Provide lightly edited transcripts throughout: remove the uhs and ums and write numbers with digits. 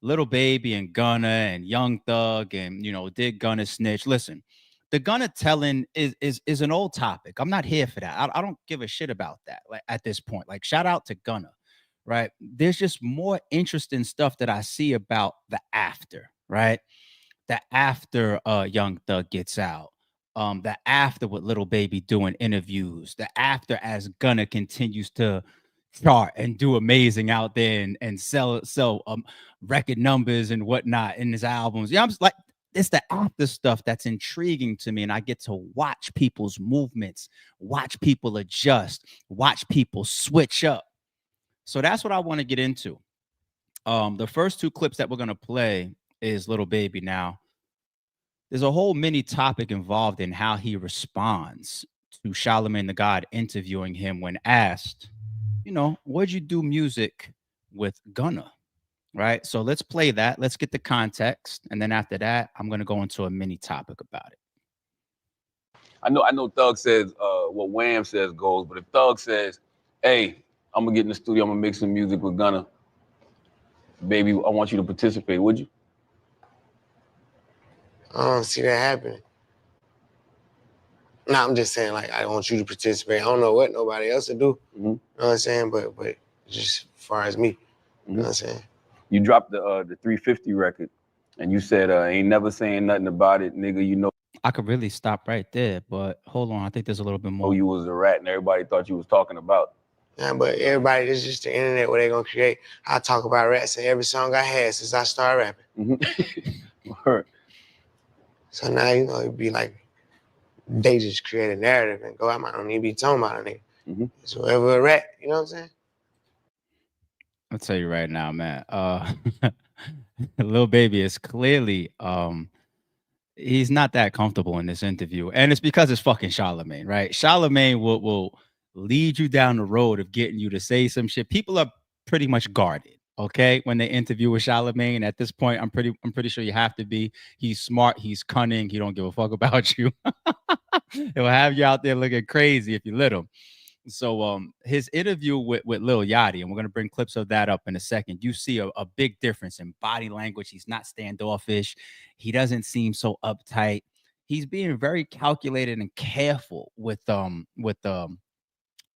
Lil Baby and Gunna and Young Thug and did Gunna snitch? Listen, the Gunna telling is an old topic. I'm not here for that. I don't give a shit about that. Like at this point, like shout out to Gunna, right? There's just more interesting stuff that I see about the after, right? The after Young Thug gets out. The after with Little Baby doing interviews, the after as Gunna continues to chart and do amazing out there and sell record numbers and whatnot in his albums. Yeah, I'm just like it's the after stuff that's intriguing to me, and I get to watch people's movements, watch people adjust, watch people switch up. So that's what I want to get into. The first two clips that we're gonna play is Little Baby. Now, there's a whole mini topic involved in how he responds to Charlemagne the God interviewing him when asked, would you do music with Gunna? Right. So let's play that. Let's get the context. And then after that, I'm going to go into a mini topic about it. I know Thug says what Wham says goes, but if Thug says, hey, I'm going to get in the studio, I'm going to make some music with Gunna, baby, I want you to participate, would you? I don't see that happening. No, I'm just saying, like, I want you to participate. I don't know what nobody else would do. You know what I'm saying? But just as far as me, you know what I'm saying? You dropped the 350 record, and you said, ain't never saying nothing about it, nigga, I could really stop right there, but hold on. I think there's a little bit more. Oh, you was a rat, and everybody thought you was talking about. Yeah, but everybody, this is just the internet where they gonna create. I talk about rats in every song I had since I started rapping. So now, it'd be like, they just create a narrative and go, I might not even be talking about a nigga. So whoever a rat, you know what I'm saying? I'll tell you right now, man. Lil Baby is clearly he's not that comfortable in this interview. And it's because it's fucking Charlemagne, right? Charlemagne will lead you down the road of getting you to say some shit. People are pretty much guarded, okay, when they interview with Charlemagne. At this point, I'm pretty sure you have to be. He's smart, he's cunning, he don't give a fuck about you. He'll have you out there looking crazy if you let him. So his interview with Lil Yachty, and we're gonna bring clips of that up in a second. You see a big difference in body language. He's not standoffish. He doesn't seem so uptight. He's being very calculated and careful with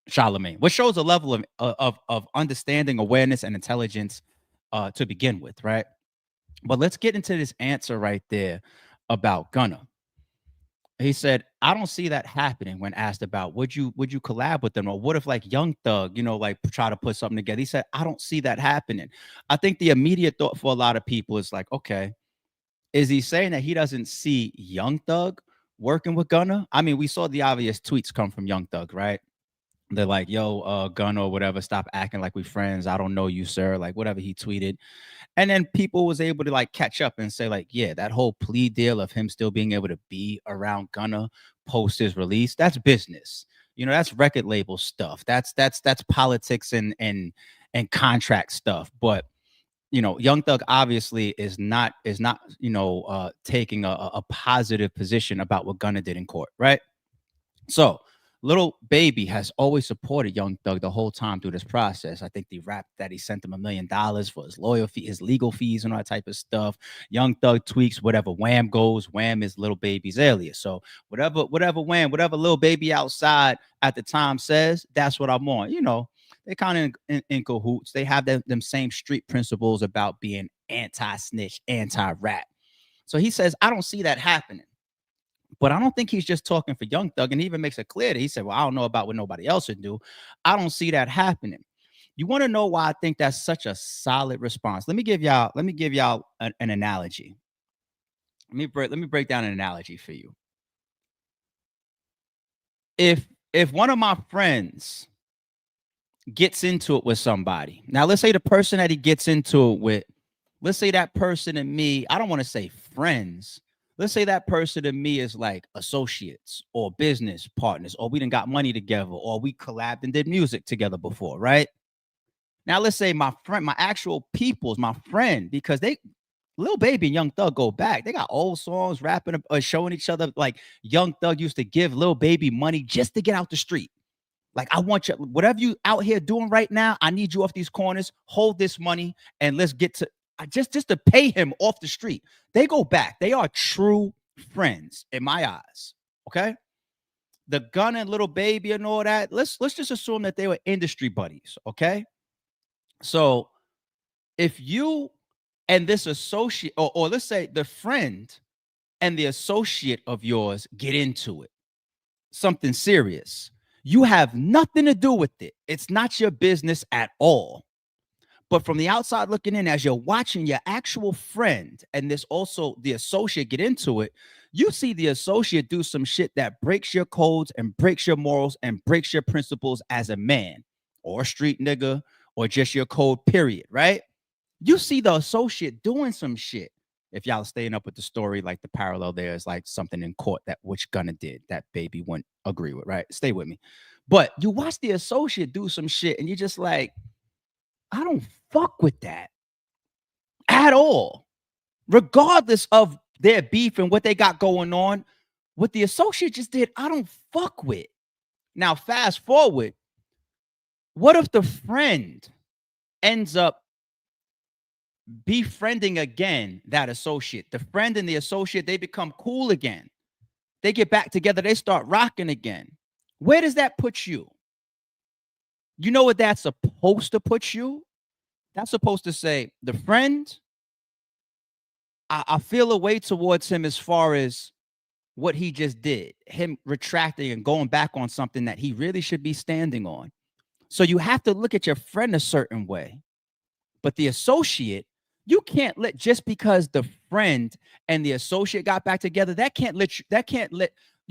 Charlemagne, which shows a level of understanding, awareness, and intelligence to begin with, right? But let's get into this answer right there about Gunna. He said, I don't see that happening when asked about would you collab with them, or what if like Young Thug, like try to put something together. He said, I don't see that happening. I think the immediate thought for a lot of people is like, okay, is he saying that he doesn't see Young Thug working with Gunna? I mean, we saw the obvious tweets come from Young Thug, right? They're like, yo, Gunna or whatever, stop acting like we friends. I don't know you, sir. Like whatever he tweeted. And then people was able to like catch up and say like, yeah, that whole plea deal of him still being able to be around Gunna post his release, that's business. That's record label stuff. That's politics and contract stuff. But Young Thug obviously is not taking a positive position about what Gunna did in court, right? So Lil Baby has always supported Young Thug the whole time through this process. I think the rap that he sent him $1 million for his lawyer fee, his legal fees, and all that type of stuff. Young Thug tweaks whatever Wham goes. Wham is Lil Baby's alias. So whatever Wham, whatever Lil Baby outside at the time says, that's what I'm on. They kind of in cahoots. They have them same street principles about being anti-snitch, anti-rap. So he says, I don't see that happening. But I don't think he's just talking for Young Thug, and he even makes it clear that he said, well, I don't know about what nobody else would do. I don't see that happening. You want to know why I think that's such a solid response? Let me give y'all an analogy. Let me break down an analogy for you. If one of my friends gets into it with somebody, now let's say the person that he gets into it with, let's say that person and me, I don't want to say friends. Let's say that person and me is like associates or business partners, or we done got money together, or we collabed and did music together before, right? Now, let's say my friend, my actual people's my friend, because Lil Baby and Young Thug go back. They got old songs, rapping, showing each other. Like Young Thug used to give Lil Baby money just to get out the street. Like, I want you, whatever you out here doing right now, I need you off these corners. Hold this money and let's get to just to pay him off the street. They go back. They are true friends in my eyes. Okay. The Gunna and Lil Baby and all that. Let's just assume that they were industry buddies. Okay. So if you and this associate, or let's say the friend and the associate of yours get into it, something serious, you have nothing to do with it. It's not your business at all. But from the outside looking in, as you're watching your actual friend and this also the associate get into it, you see the associate do some shit that breaks your codes and breaks your morals and breaks your principles as a man or a street nigga or just your code, period, right? You see the associate doing some shit. If y'all are staying up with the story, like the parallel there is like something in court that which Gunna did that Baby wouldn't agree with, right? Stay with me. But you watch the associate do some shit and you're just like, I don't fuck with that at all. Regardless of their beef and what they got going on, what the associate just did, I don't fuck with. Now, fast forward, what if the friend ends up befriending again that associate? The friend and the associate, they become cool again. They get back together, they start rocking again. Where does that put you? You know what that's supposed to put you? That's supposed to say, the friend, I feel a way towards him as far as what he just did, him retracting and going back on something that he really should be standing on. So you have to look at your friend a certain way. But the associate, you can't let, just because the friend and the associate got back together, you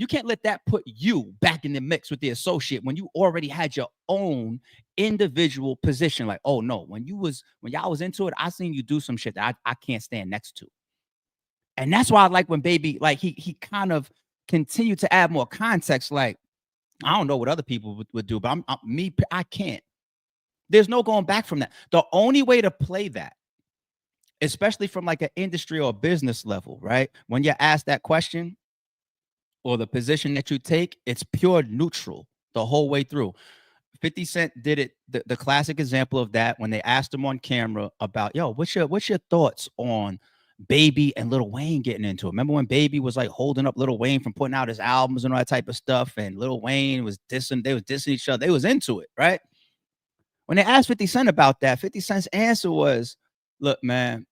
can't let that put you back in the mix with the associate when you already had your own individual position. Like, oh no, when y'all was into it, I seen you do some shit that I can't stand next to. And that's why I like when Baby, like he kind of continued to add more context. Like, I don't know what other people would do, but I can't. There's no going back from that. The only way to play that, especially from like an industry or business level, right? When you're asked that question or the position that you take, it's pure neutral the whole way through. 50 Cent did it, the classic example of that when they asked him on camera about, yo, what's your thoughts on Baby and Lil Wayne getting into it? Remember when Baby was like holding up Lil Wayne from putting out his albums and all that type of stuff, and Lil Wayne was dissing each other. They was into it, right? When they asked 50 Cent about that, 50 Cent's answer was, look, man,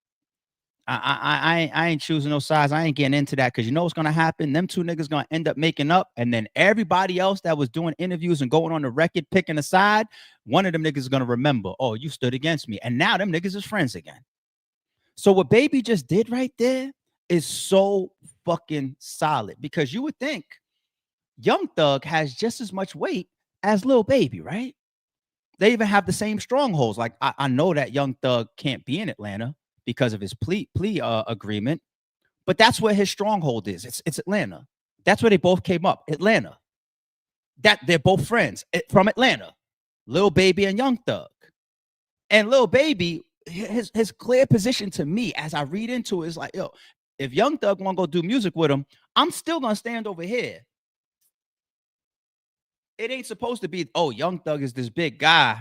I ain't choosing no sides. I ain't getting into that because you know what's gonna happen. Them two niggas gonna end up making up, and then everybody else that was doing interviews and going on the record picking a side, one of them niggas is gonna remember, oh, you stood against me, and now them niggas is friends again. So what Baby just did right there is so fucking solid, because you would think Young Thug has just as much weight as Lil Baby, right? They even have the same strongholds. Like I know that Young Thug can't be in Atlanta because of his plea agreement, but that's where his stronghold is. It's Atlanta. That's where they both came up, Atlanta. That they're both friends from Atlanta, Lil Baby and Young Thug. And Lil Baby, his clear position to me as I read into it is like, yo, if Young Thug want to go do music with him, I'm still gonna stand over here. It ain't supposed to be, oh, Young Thug is this big guy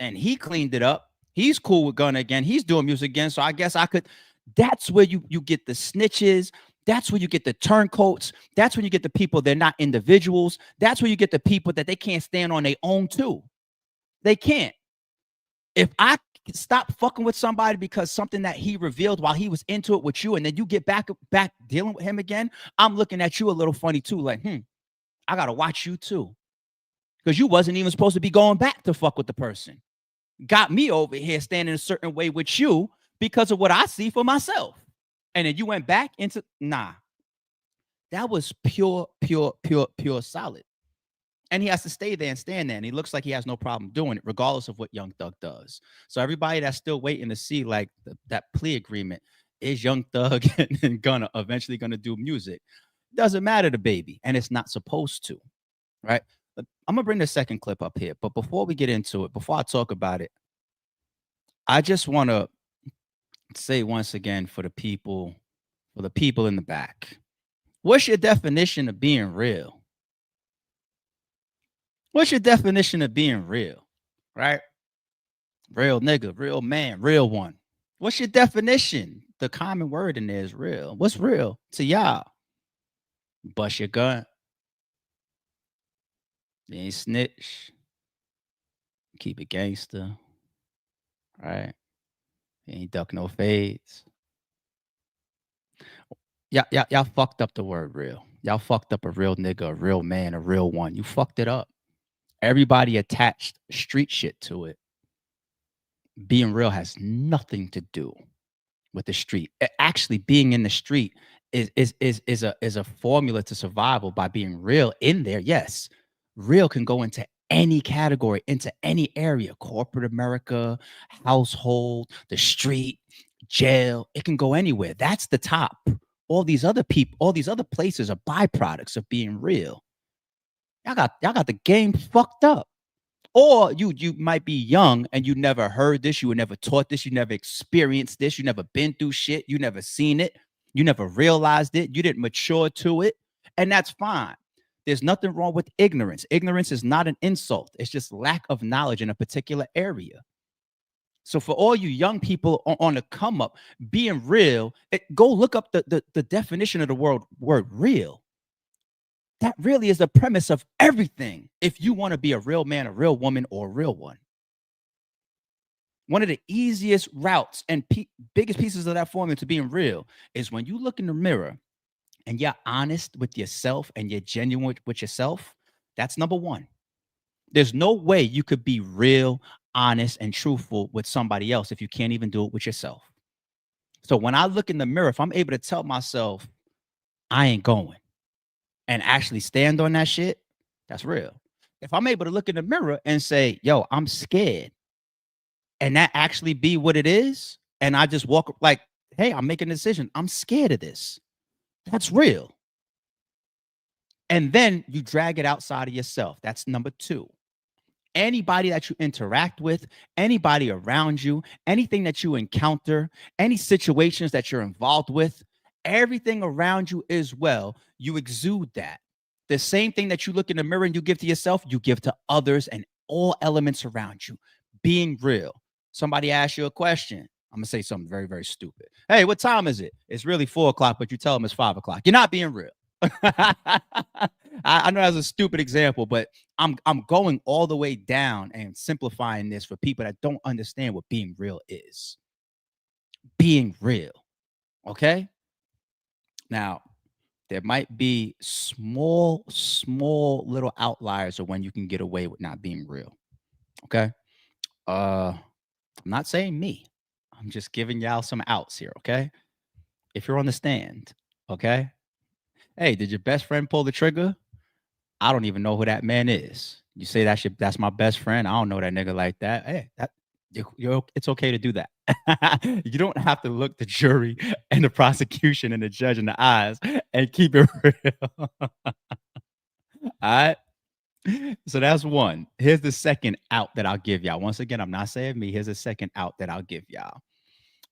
and he cleaned it up. He's cool with Gunna again. He's doing music again. So I guess I could. That's where you get the snitches. That's where you get the turncoats. That's when you get the people, they're not individuals. That's where you get the people that they can't stand on their own too. They can't. If I stop fucking with somebody because something that he revealed while he was into it with you, and then you get back dealing with him again, I'm looking at you a little funny too. Like, I gotta watch you too. Because you wasn't even supposed to be going back to fuck with the person. Got me over here standing a certain way with you because of what I see for myself. And then you went back into, nah. That was pure solid. And he has to stay there and stand there. And he looks like he has no problem doing it, regardless of what Young Thug does. So everybody that's still waiting to see like that plea agreement, is Young Thug and Gunna eventually going to do music? Doesn't matter to Baby. And it's not supposed to, right? I'm gonna bring the second clip up here, but before we get into it, before I talk about it, I just want to say once again for the people in the back, what's your definition of being real? What's your definition of being real? Right? Real nigga, real man, real one. What's your definition? The common word in there is real. What's real to y'all? Bust your gun. You ain't snitch. Keep it gangster. Right? You ain't duck no fades. Y'all fucked up the word real. Y'all fucked up a real nigga, a real man, a real one. You fucked it up. Everybody attached street shit to it. Being real has nothing to do with the street. Actually, being in the street is a formula to survival by being real in there. Yes, real can go into any category, into any area, corporate America, household, the street, jail. It can go anywhere. That's the top. All these other people, all these other places are byproducts of being real. Y'all got the game fucked up. Or you might be young and you never heard this, you were never taught this, you never experienced this, you never been through shit, you never seen it, you never realized it, you didn't mature to it, and that's fine. There's nothing wrong with ignorance. Ignorance is not an insult. It's just lack of knowledge in a particular area. So for all you young people on the come up, being real, go look up the definition of the word real. That really is the premise of everything. If you want to be a real man, a real woman, or a real one, one of the easiest routes and biggest pieces of that formula to being real is when you look in the mirror and you're honest with yourself and you're genuine with yourself. That's number one. There's no way you could be real, honest, and truthful with somebody else if you can't even do it with yourself. So when I look in the mirror, if I'm able to tell myself, I ain't going, and actually stand on that shit, that's real. If I'm able to look in the mirror and say, yo, I'm scared, and that actually be what it is, and I just walk like, hey, I'm making a decision. I'm scared of this. That's real. And then you drag it outside of yourself. That's number two. Anybody that you interact with, anybody around you, anything that you encounter, any situations that you're involved with, everything around you as well, you exude that. The same thing that you look in the mirror and you give to yourself, you give to others and all elements around you. Being real. Somebody asks you a question. I'm gonna say something very, very stupid. Hey, what time is it? It's really 4 o'clock, but you tell them it's 5 o'clock. You're not being real. I know that's a stupid example, but I'm going all the way down and simplifying this for people that don't understand what being real is. Being real. Okay? Now, there might be small little outliers of when you can get away with not being real. Okay? I'm not saying me. I'm just giving y'all some outs here, okay? If you're on the stand, okay? Hey, did your best friend pull the trigger? I don't even know who that man is. You say that's my best friend. I don't know that nigga like that. Hey, it's okay to do that. You don't have to look the jury and the prosecution and the judge in the eyes and keep it real. All right. So that's one. Here's the second out that I'll give y'all. Once again, I'm not saying me. Here's a second out that I'll give y'all.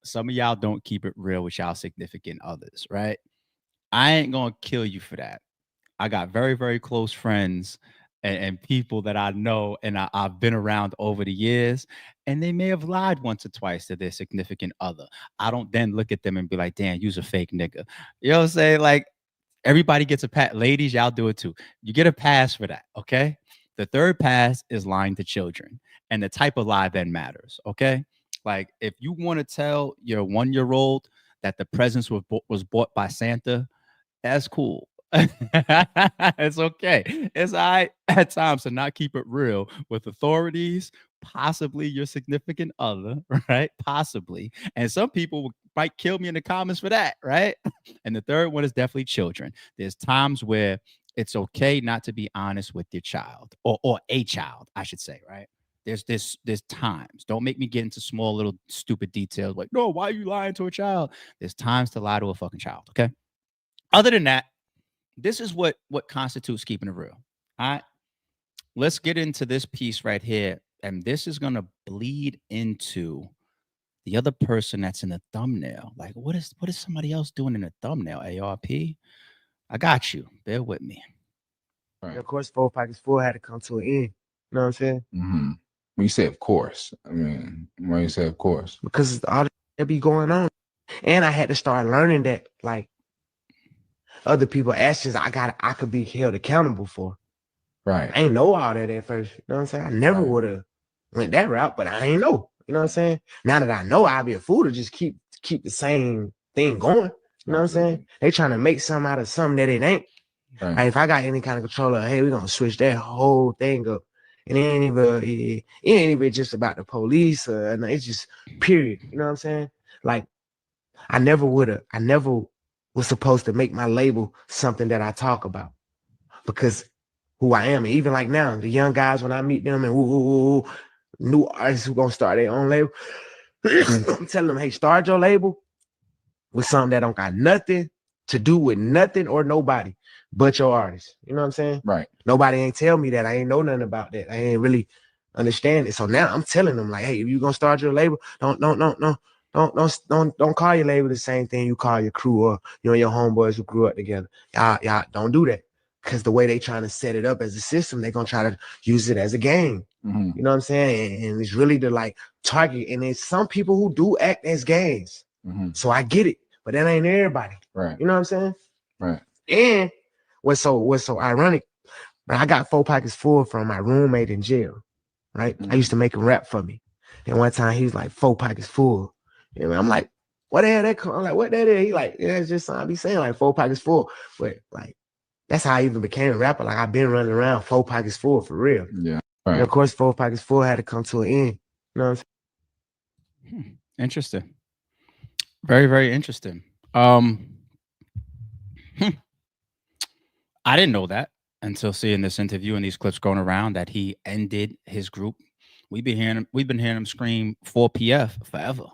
Some of y'all don't keep it real with y'all significant others, right? I ain't gonna kill you for that. I got very, very close friends and people that I know and I've been around over the years, and they may have lied once or twice to their significant other. I don't then look at them and be like, damn, you's a fake nigga. You know what I'm saying? Like, everybody gets a pass. Ladies, y'all do it too. You get a pass for that, okay? The third pass is lying to children, and the type of lie then matters, okay? Like, if you want to tell your 1-year-old that the presents was bought by Santa, that's cool. It's okay. It's all right at times to not keep it real with authorities, possibly your significant other, right? Possibly. And some people might kill me in the comments for that, right? And the third one is definitely children. There's times where it's okay not to be honest with your child or a child, I should say, right? There's times. Don't make me get into small little stupid details like, no, why are you lying to a child? There's times to lie to a fucking child, okay? Other than that, this is what constitutes keeping it real. All right. Let's get into this piece right here. And this is gonna bleed into the other person that's in the thumbnail. Like, what is somebody else doing in the thumbnail? ARP? I got you. Bear with me. And of course, 4 Pockets 4 had to come to an end. You know what I'm saying? Mm-hmm. When you say of course, I mean, when you say of course. Because the audience that be going on. And I had to start learning that like other people's actions I could be held accountable for. Right. I ain't know all that at first. You know what I'm saying? I never Right. would have went that route, but I ain't know. You know what I'm saying? Now that I know, I'd be a fool to just keep the same thing going. You know what I'm saying? They trying to make something out of something that it ain't. Right. Like if I got any kind of control of, hey, we're gonna switch that whole thing up. And it ain't even just about the police, it's just period. You know what I'm saying? Like I never was supposed to make my label something that I talk about because who I am. And even like now, the young guys, when I meet them and new artists who gonna start their own label, I'm telling them, hey, start your label with something that don't got nothing to do with nothing or nobody but your artist. You know what I'm saying? Right. Nobody ain't tell me that. I ain't know nothing about that. I ain't really understand it. So now I'm telling them, like, hey, if you gonna start your label, don't call your label the same thing you call your crew or your homeboys who grew up together. Y'all don't do that. Because the way they trying to set it up as a system, they're gonna try to use it as a game. Mm-hmm. You know what I'm saying? And it's really the like target. And there's some people who do act as gangs. Mm-hmm. So I get it, but that ain't everybody. Right. You know what I'm saying? Right. And what's so ironic, I got 4 pockets full from my roommate in jail. Right? Mm-hmm. I used to make him rap for me. And one time he was like 4 pockets full. And I'm like, what the hell that come? I'm like, what that is? He like, yeah, it's just something I be saying, like 4 pockets full. But like, that's how I even became a rapper. Like I've been running around 4 pockets full for real. Yeah. Right. And of course, 4 pockets full had to come to an end. You know what I'm saying? Interesting. Very, very interesting. I didn't know that until seeing this interview and these clips going around that he ended his group. We've been hearing him scream 4PF forever.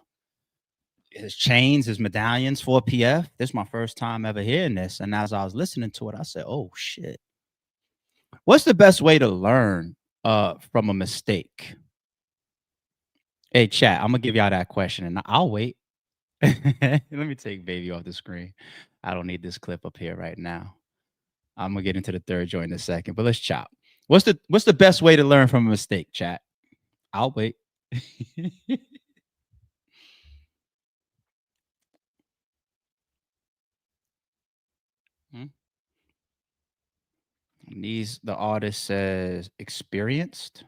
His chains, his medallions, 4PF. This is my first time ever hearing this. And as I was listening to it, I said, oh shit. What's the best way to learn from a mistake? Hey, chat, I'm gonna give y'all that question and I'll wait. Let me take Baby off the screen. I don't need this clip up here right now. I'm gonna get into the third joint in a second, but let's chop. What's the best way to learn from a mistake, chat? I'll wait. The artist says experienced.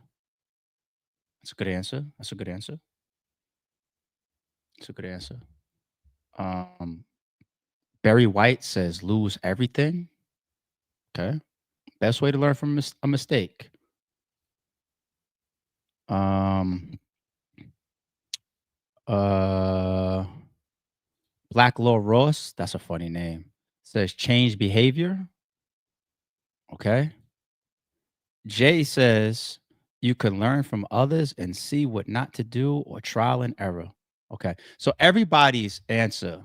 That's a good answer. That's a good answer. That's a good answer. Barry White says lose everything. Okay. Best way to learn from a mistake. Black Law Ross, that's a funny name. Says change behavior. Okay. Jay says you can learn from others and see what not to do or trial and error. Okay. So everybody's answer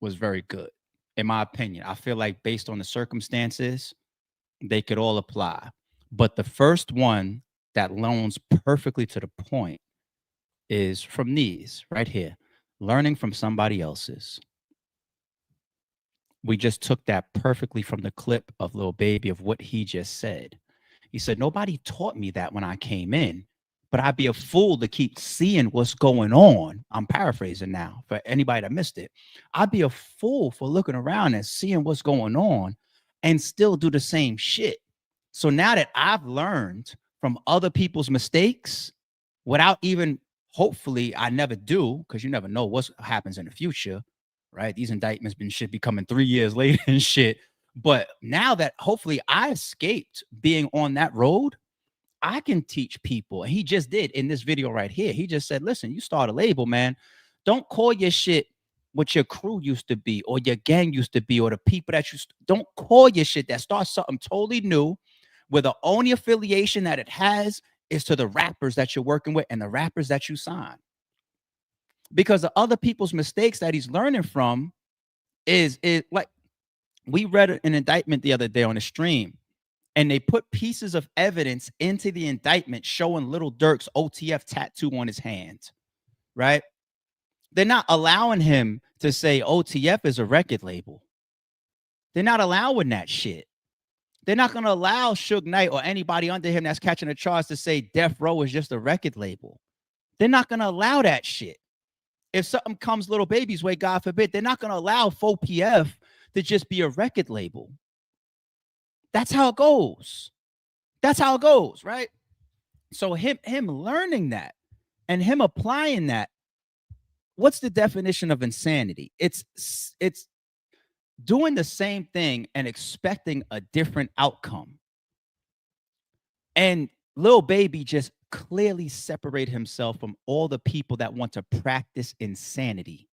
was very good, in my opinion. I feel like based on the circumstances, they could all apply. But the first one that loans perfectly to the point is from these right here, learning from somebody else's. We just took that perfectly from the clip of Lil Baby of what he just said. He said, nobody taught me that when I came in, but I'd be a fool to keep seeing what's going on. I'm paraphrasing now for anybody that missed it. I'd be a fool for looking around and seeing what's going on and still do the same shit. So now that I've learned from other people's mistakes without even, hopefully I never do, because you never know what happens in the future, right? These indictments should be coming 3 years later and shit. But now that hopefully I escaped being on that road, I can teach people. And he just did in this video right here. He just said, listen, you start a label, man. Don't call your shit what your crew used to be or your gang used to be or the people that don't call your shit that. Start something totally new where the only affiliation that it has is to the rappers that you're working with and the rappers that you sign. Because the other people's mistakes that he's learning from is like, we read an indictment the other day on the stream, and they put pieces of evidence into the indictment showing Little Durk's OTF tattoo on his hand, right? They're not allowing him to say OTF is a record label. They're not allowing that shit. They're not going to allow Suge Knight or anybody under him that's catching a charge to say Death Row is just a record label. They're not going to allow that shit. If something comes Lil Baby's way, God forbid, they're not going to allow 4PF to just be a record label. That's how it goes. That's how it goes, right? So him learning that and him applying that, what's the definition of insanity? It's doing the same thing and expecting a different outcome. And Lil Baby just clearly separate himself from all the people that want to practice insanity.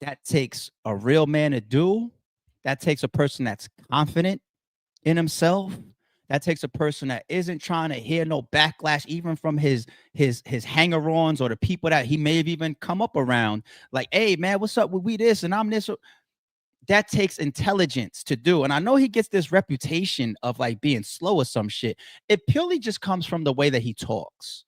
That takes a real man to do. That takes a person that's confident in himself. That takes a person that isn't trying to hear no backlash, even from his hanger-ons or the people that he may have even come up around. Like, hey man, what's up with we this and I'm this? That takes intelligence to do. And I know he gets this reputation of like being slow or some shit. It purely just comes from the way that he talks.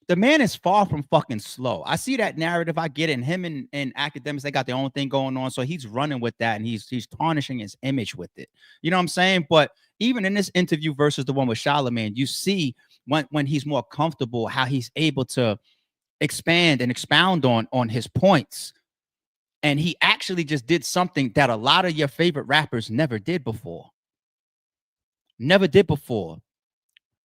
The man is far from fucking slow. I see that narrative. I get it. And him and academics, they got their own thing going on. So he's running with that and he's tarnishing his image with it. You know what I'm saying? But even in this interview versus the one with Charlamagne, you see when he's more comfortable, how he's able to expand and expound on his points. And he actually just did something that a lot of your favorite rappers never did before. Never did before.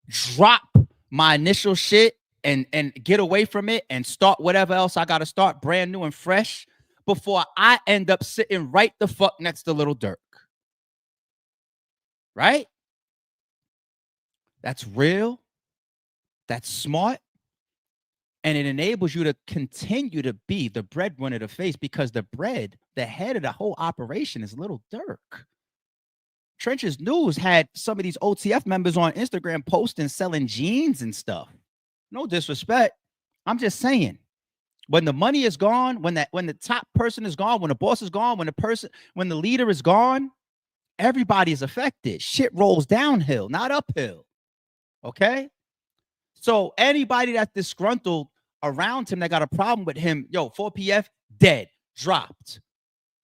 Drop my initial shit and get away from it and start whatever else I got to start brand new and fresh before I end up sitting right the fuck next to Lil Durk. Right? That's real. That's smart. And it enables you to continue to be the breadwinner to face, because the head of the whole operation is Lil Durk. Trenches News had some of these OTF members on Instagram posting, selling jeans and stuff. No disrespect. I'm just saying, when the money is gone, when the top person is gone, when the boss is gone, when the leader is gone, everybody is affected. Shit rolls downhill, not uphill. Okay? So anybody that's disgruntled around him that got a problem with him, 4PF, dead, dropped.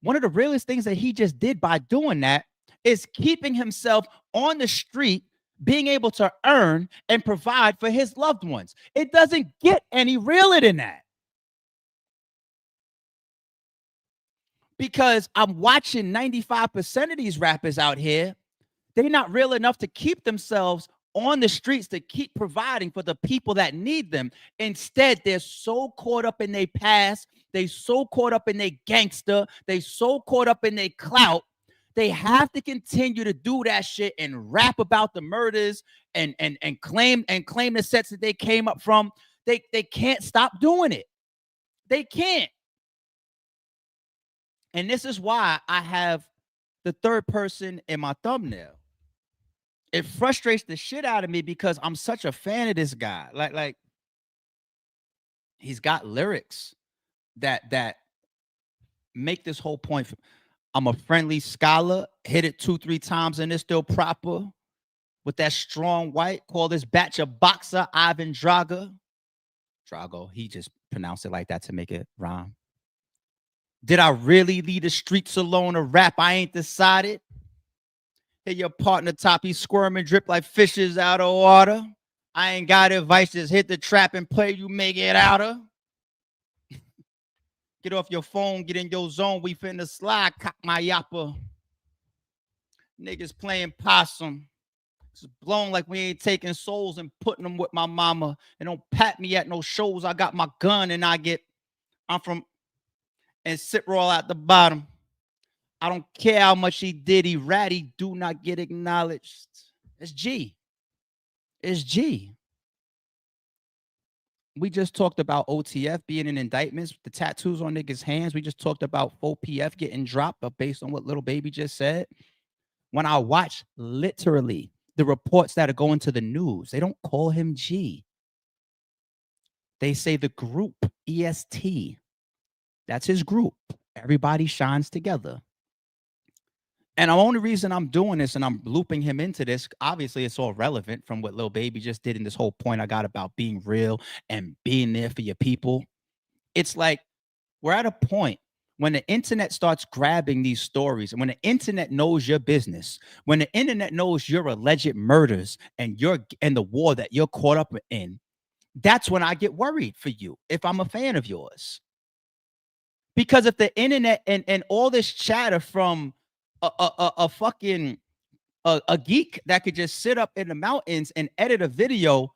One of the realest things that he just did by doing that is keeping himself on the street, being able to earn and provide for his loved ones. It doesn't get any realer than that. Because I'm watching 95% of these rappers out here, they're not real enough to keep themselves on the streets to keep providing for the people that need them. Instead, they're so caught up in their past, they so caught up in their gangster, they so caught up in their clout. They have to continue to do that shit and rap about the murders and claim the sets that they came up from. They can't stop doing it. They can't. And this is why I have the third person in my thumbnail. It frustrates the shit out of me because I'm such a fan of this guy. Like he's got lyrics that make this whole point. I'm a friendly scholar, hit it 2-3 times and it's still proper. With that strong white, call this batch a boxer, Ivan Drago. He just pronounced it like that to make it rhyme. Did I really leave the streets alone to rap? I ain't decided. Hit your partner top, he squirm and drip like fishes out of water. I ain't got advice, just hit the trap and play, you make it outer. Get off your phone, get in your zone, we finna slide, cock my yapper. Niggas playing possum. It's blown like we ain't taking souls and putting them with my mama. And don't pat me at no shows, I got my gun and I'm from, and sit roll at the bottom. I don't care how much he did, he ratty, do not get acknowledged. It's G. It's G. We just talked about OTF being in indictments, the tattoos on niggas' hands. We just talked about 4PF getting dropped based on what Lil Baby just said. When I watch literally the reports that are going to the news, they don't call him G. They say the group, EST. That's his group. Everybody shines together. And the only reason I'm doing this and I'm looping him into this, obviously it's all relevant from what Lil Baby just did in this whole point I got about being real and being there for your people. It's like we're at a point when the internet starts grabbing these stories, and when the internet knows your business, when the internet knows your alleged murders and the war that you're caught up in, That's when I get worried for you if I'm a fan of yours. Because if the internet and all this chatter from a fucking a geek that could just sit up in the mountains and edit a video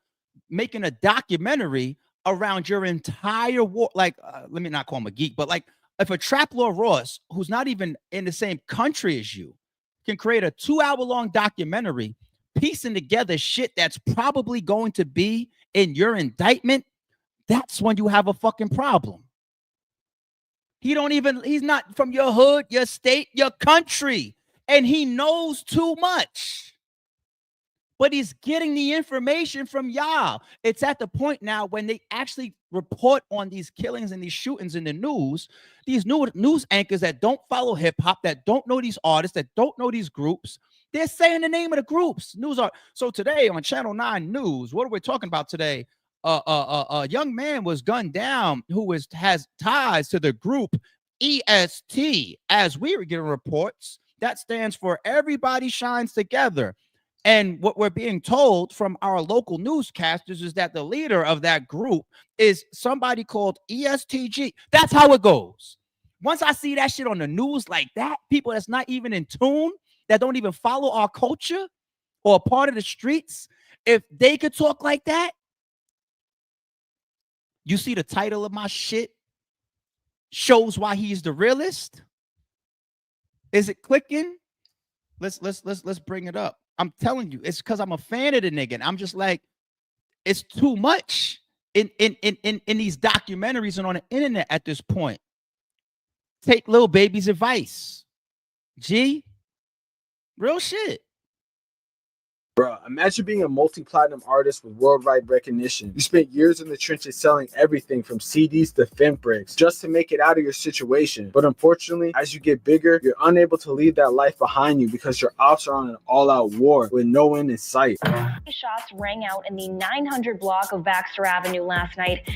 making a documentary around your entire war, like let me not call him a geek, but like if a Trap Lord Ross, who's not even in the same country as you, can create a 2 hour long documentary piecing together shit that's probably going to be in your indictment, that's when you have a fucking problem. He's not from your hood, your state, your country, and he knows too much. But he's getting the information from y'all. It's at the point now when they actually report on these killings and these shootings in the news, these new news anchors that don't follow hip hop, that don't know these artists, that don't know these groups, they're saying the name of the groups. News are so today on Channel 9 News. What are we talking about today? A young man was gunned down who has ties to the group EST. As we were getting reports, that stands for Everybody Shines Together. And what we're being told from our local newscasters is that the leader of that group is somebody called EST Gee. That's how it goes. Once I see that shit on the news like that, people that's not even in tune, that don't even follow our culture or a part of the streets, if they could talk like that, you see the title of my shit shows why he's the realest. Is it clicking? Let's bring it up. I'm telling you, it's because I'm a fan of the nigga. And I'm just like, it's too much in these documentaries and on the internet at this point. Take Lil Baby's advice. G, real shit. Bro, imagine being a multi-platinum artist with worldwide recognition. You spent years in the trenches selling everything from CDs to fence bricks just to make it out of your situation. But unfortunately, as you get bigger, you're unable to leave that life behind you because your ops are on an all-out war with no end in sight. Shots rang out in the 900 block of Baxter Avenue last night.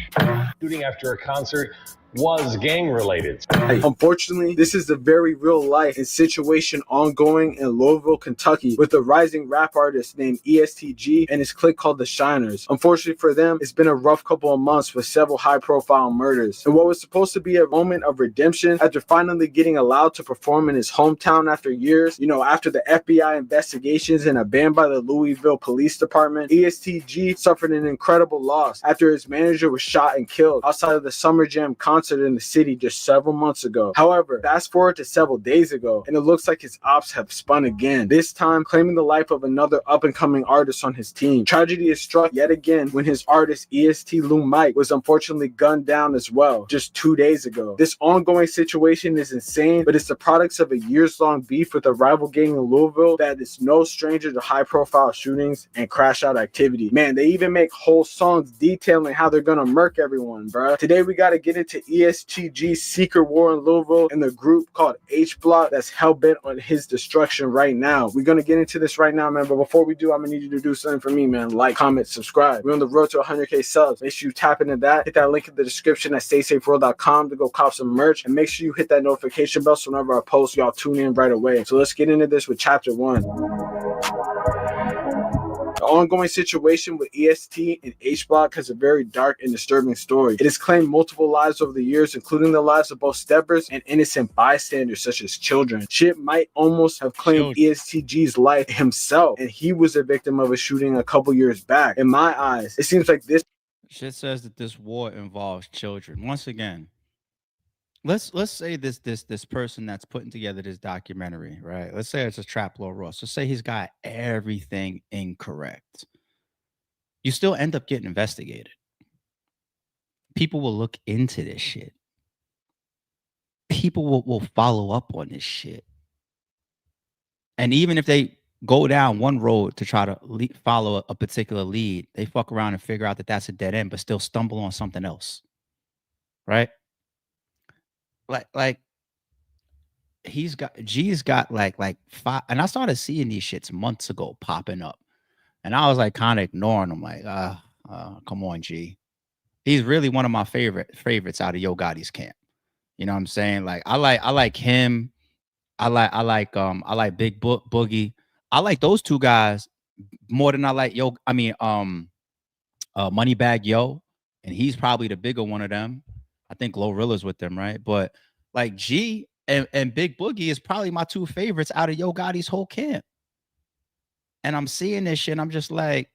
Shooting after a concert was gang-related. Unfortunately, this is the very real life and situation ongoing in Louisville, Kentucky, with a rising rap artist named EST Gee and his clique called the Shiners. Unfortunately for them, it's been a rough couple of months with several high-profile murders. And what was supposed to be a moment of redemption after finally getting allowed to perform in his hometown after years, after the FBI investigations and a ban by the Louisville Police Department, EST Gee suffered an incredible loss after his manager was shot and killed outside of the Summer Jam concert in the city just several months ago. However, fast forward to several days ago, and it looks like his ops have spun again, this time claiming the life of another up-and-coming artist on his team. Tragedy is struck yet again when his artist EST Lil Mike was unfortunately gunned down as well just 2 days ago. This ongoing situation is insane, but it's the products of a years-long beef with a rival gang in Louisville that is no stranger to high-profile shootings and crash-out activity. Man, they even make whole songs detailing how they're gonna murk everyone, bruh. Today we gotta get into EST Gee's secret war in Louisville and the group called H Block that's hell-bent on his destruction right now. We're gonna get into this right now, man, but before we do, I'm gonna need you to do something for me, man. Like, comment, subscribe. We're on the road to 100K subs. Make sure you tap into that. Hit that link in the description at StaySafeWorld.com to go cop some merch, and make sure you hit that notification bell so whenever I post, y'all tune in right away. So let's get into this with chapter 1. The ongoing situation with EST and H Block has a very dark and disturbing story. It has claimed multiple lives over the years, including the lives of both steppers and innocent bystanders such as children. Shit might almost have claimed EST Gee's life himself, and he was a victim of a shooting a couple years back. In my eyes, it seems like this shit says that this war involves children. Once again, let's say this person that's putting together this documentary, right? Let's say it's a Trap Lord Ross. Let's say he's got everything incorrect. You still end up getting investigated. People will look into this shit. People will follow up on this shit. And even if they go down one road to try to follow a particular lead, they fuck around and figure out that that's a dead end, but still stumble on something else, right? Like Gee's got like 5, and I started seeing these shits months ago popping up, and I was like kind of ignoring them, like, come on, Gee. He's really one of my favorites out of Yo Gotti's camp. You know what I'm saying? Like I like him. I like Big Boogie. I like those two guys more than I like Moneybag Yo, and he's probably the bigger one of them. I think Glorilla's with them, right? But like G and Big Boogie is probably my two favorites out of Yo Gotti's whole camp. And I'm seeing this shit, and I'm just like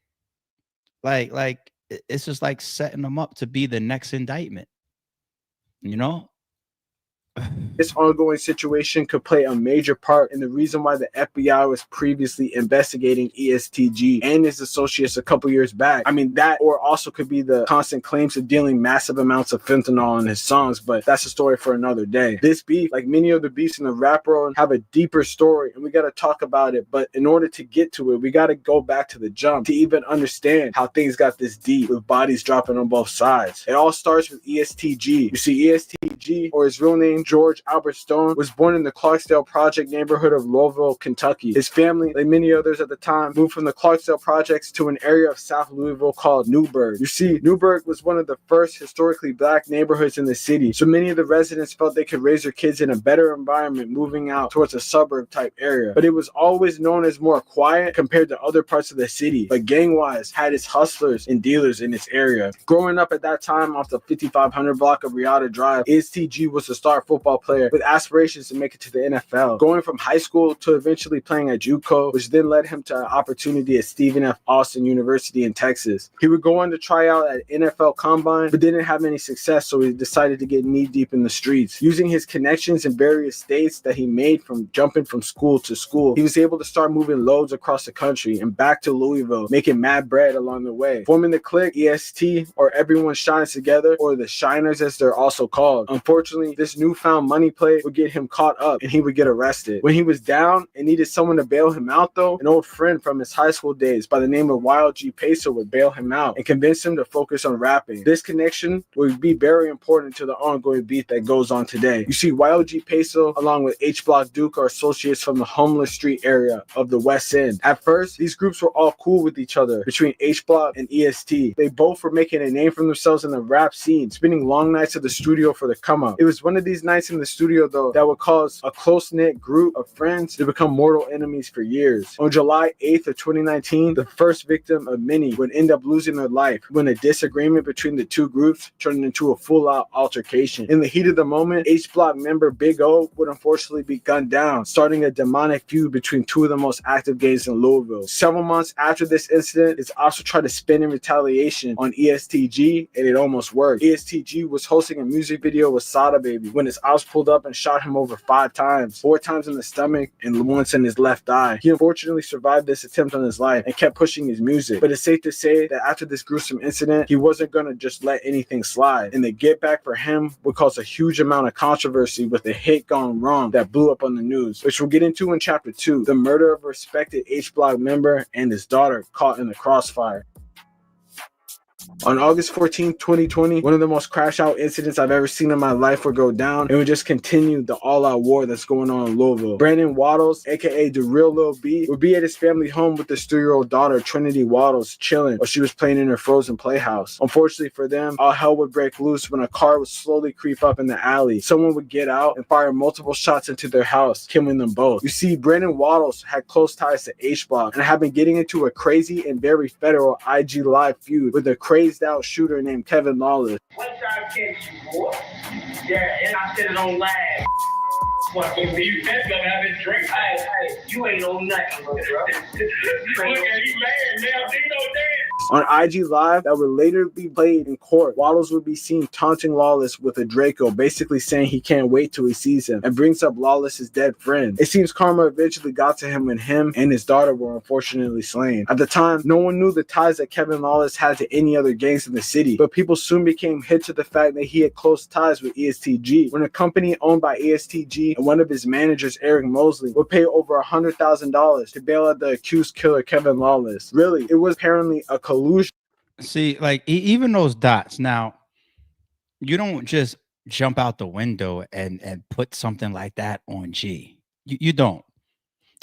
it's just like setting them up to be the next indictment, you know? This ongoing situation could play a major part in the reason why the FBI was previously investigating EST Gee and his associates a couple years back. I mean, that or also could be the constant claims of dealing massive amounts of fentanyl in his songs, but that's a story for another day. This beef, like many other beefs in the rap world, have a deeper story, and we got to talk about it. But in order to get to it, we got to go back to the jump to even understand how things got this deep, with bodies dropping on both sides. It all starts with EST Gee. You see, EST Gee, or his real name, George Albert Stone, was born in the Clarksdale Project neighborhood of Louisville, Kentucky. His family, like many others at the time, moved from the Clarksdale Projects to an area of South Louisville called Newburgh. You see, Newburgh was one of the first historically black neighborhoods in the city, so many of the residents felt they could raise their kids in a better environment moving out towards a suburb type area. But it was always known as more quiet compared to other parts of the city, but gang-wise had its hustlers and dealers in its area. Growing up at that time off the 5500 block of Riata Drive, EST Gee was a star football player with aspirations to make it to the NFL, going from high school to eventually playing at JUCO, which then led him to an opportunity at Stephen F. Austin University in Texas. He would go on to try out at NFL Combine, but didn't have any success, so he decided to get knee-deep in the streets. Using his connections in various states that he made from jumping from school to school, he was able to start moving loads across the country and back to Louisville, making mad bread along the way. Forming the clique EST, or Everyone Shines Together, or the Shiners as they're also called. Unfortunately, this newfound money play would get him caught up and he would get arrested. When he was down and needed someone to bail him out though, an old friend from his high school days by the name of Wild G Peso would bail him out and convince him to focus on rapping. This connection would be very important to the ongoing beef that goes on today. You see, Wild G Peso along with H Block Duke are associates from the homeless street area of the West End. At first, these groups were all cool with each other between H Block and EST. They both were making a name for themselves in the rap scene, spending long nights at the studio for the come up. It was one of these nights in the studio though that would cause a close-knit group of friends to become mortal enemies for years. On July 8th of 2019, the first victim of many would end up losing their life when a disagreement between the two groups turned into a full-out altercation. In the heat of the moment, H Block member Big O would unfortunately be gunned down, starting a demonic feud between two of the most active gangs in Louisville. Several months after this incident, his ops would try to spin in retaliation on EST Gee, and it almost worked. EST Gee was hosting a music video with Sada Baby when his ops pulled up and shot him over 5 times, 4 times in the stomach and once in his left eye. He unfortunately survived this attempt on his life and kept pushing his music, but it's safe to say that after this gruesome incident, he wasn't going to just let anything slide, and the get back for him would cause a huge amount of controversy with a hit gone wrong that blew up on the news, which we'll get into in chapter 2, the murder of a respected H Block member and his daughter caught in the crossfire. On August 14, 2020, one of the most crash-out incidents I've ever seen in my life would go down, and we just continue the all-out war that's going on in Louisville. Brandon Waddles, aka the real Lil B, would be at his family home with his 3-year-old daughter, Trinity Waddles, chilling while she was playing in her frozen playhouse. Unfortunately for them, all hell would break loose when a car would slowly creep up in the alley. Someone would get out and fire multiple shots into their house, killing them both. You see, Brandon Waddles had close ties to H Block and had been getting into a crazy and very federal IG Live feud with a crazed out shooter named Kevin Lawless. Once I catch you, boy. Yeah, and I said it on live. What, you said gonna have his drink. Hey, you ain't on nothing, bro. Look at he mad now, Dino dance. On IG Live, that would later be played in court, Waddles would be seen taunting Lawless with a Draco, basically saying he can't wait till he sees him, and brings up Lawless's dead friend. It seems karma eventually got to him when him and his daughter were unfortunately slain. At the time, no one knew the ties that Kevin Lawless had to any other gangs in the city, but people soon became hit to the fact that he had close ties with EST Gee. When a company owned by EST Gee and one of his managers, Eric Mosley, would pay over $100,000 to bail out the accused killer Kevin Lawless. Really, it was apparently a collusion. See, like even those dots. Now, you don't just jump out the window and put something like that on G. You don't.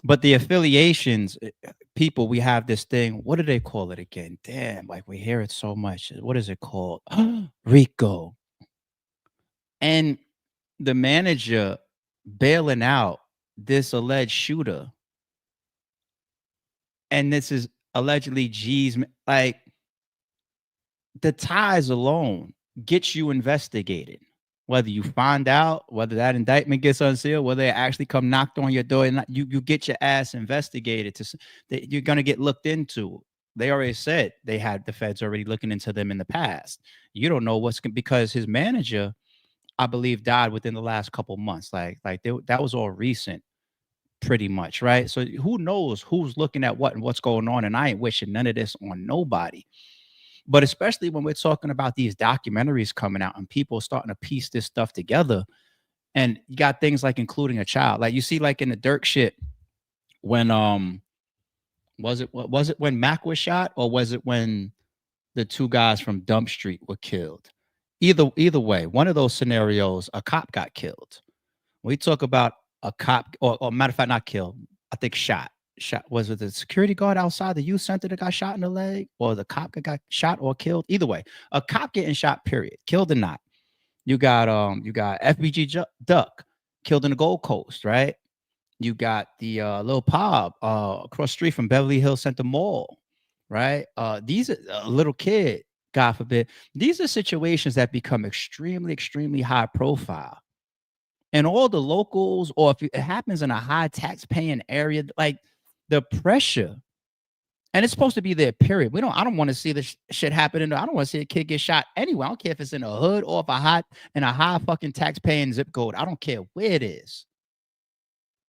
But the affiliations, people, we have this thing. What do they call it again? Damn, like we hear it so much. What is it called? Rico. And the manager bailing out this alleged shooter. And this is allegedly G's, like, the ties alone gets you investigated. Whether you find out, whether that indictment gets unsealed, whether they actually come knocked on your door, and you get your ass investigated that you're gonna get looked into. They already said they had the feds already looking into them in the past. You don't know because his manager, I believe, died within the last couple months. That was all recent, pretty much, right? So who knows who's looking at what and what's going on? And I ain't wishing none of this on nobody. But especially when we're talking about these documentaries coming out and people starting to piece this stuff together, and you got things like including a child, like you see, like in the Dirk shit, when was it when Mac was shot, or was it when the two guys from Dump Street were killed? Either way, one of those scenarios, a cop got killed. We talk about a cop, or matter of fact, not killed. I think shot. Shot, was it the security guard outside the youth center that got shot in the leg, or the cop that got shot or killed? Either way, a cop getting shot. Period. Killed or not. You got FBG Duck killed in the Gold Coast, right? You got the Lil Pop across the street from Beverly Hills Center Mall, right? These are a little kid, God forbid. These are situations that become extremely, extremely high profile. And all the locals, or if it happens in a high tax paying area, like the pressure, and it's supposed to be there, period. I don't want to see this shit happen. I don't want to see a kid get shot anywhere. I don't care if it's in a hood or if in a high fucking tax paying zip code. I don't care where it is.